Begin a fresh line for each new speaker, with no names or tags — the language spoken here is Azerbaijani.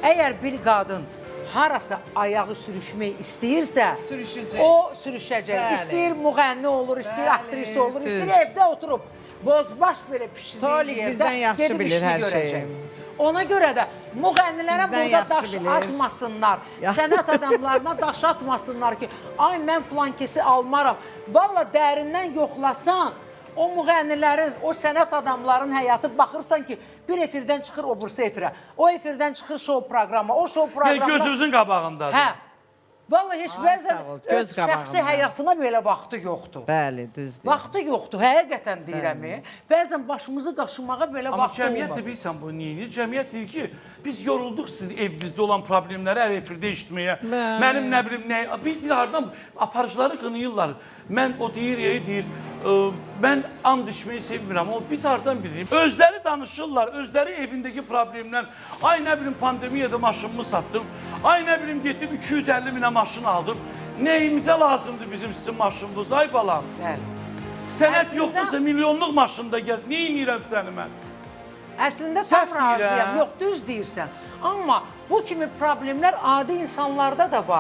Əgər bir qadın harasa ayağı sürüşmək istəyirsə,
Sürüşəcək.
o sürüşəcək.
Bəli.
İstəyir müğənni olur, istəyir
Bəli,
aktrisa olur, istəyir
düz.
evdə oturub bozbaş belə pişirdiyi
Tolik bizdən yaxşı
gedib
bilir
işini
hər
görəcək.
şeyi.
Ona görə də müğənnilərə
Bizdən
burada
yaxşı
daş
bilir.
atmasınlar,
Ya.
sənət adamlarına daş atmasınlar ki, ay mən flankesi almaram. Valla dərindən yoxlasan, o müğənnilərin, o sənət adamların həyatı baxırsan ki, bir efirdən çıxır o bursa efirə, o efirdən çıxır şou proqramı, o şou
Yəni
proqramı...
gözünüzün qabağındadır.
Hə. Vallahi heç
Ay,
bəzən
sağ ol,
öz
göz
şəxsi
qabağında.
həyatına belə vaxtı yoxdur.
Bəli, düzdür.
Vaxtı yoxdur, həqiqətən deyirəm. Bəzən başımızı qaşımağa belə
Amma
vaxtı
cəmiyyət də
olmur.
bilirsən bu niyə? Cəmiyyət deyir ki, biz yorulduq sizin evimizdə olan problemləri hər efirdə eşitməyə. Mənim nə bilim nə, biz deyir hardan aparıcıları qınayırlar. Mən o deyir, mən and içməyi sevmirəm. O biz hardan bilirik? Özləri danışırlar, özləri evindəki problemlər. Ay nə bilim pandemiyada maşınımı satdım. Ay nə bilim getdim 250 minə maşın aldım. Nəyimizə lazımdır bizim sizin maşınınız ay balam?
Bəli.
Sənət
Əslində-
yoxdursa milyonluq maşında gəz. Nə edirəm səni mən?
Əslində tam
Səhv deyirəm.
razıyam. Yox, düz deyirsən. Amma bu kimi problemlər adi insanlarda da var.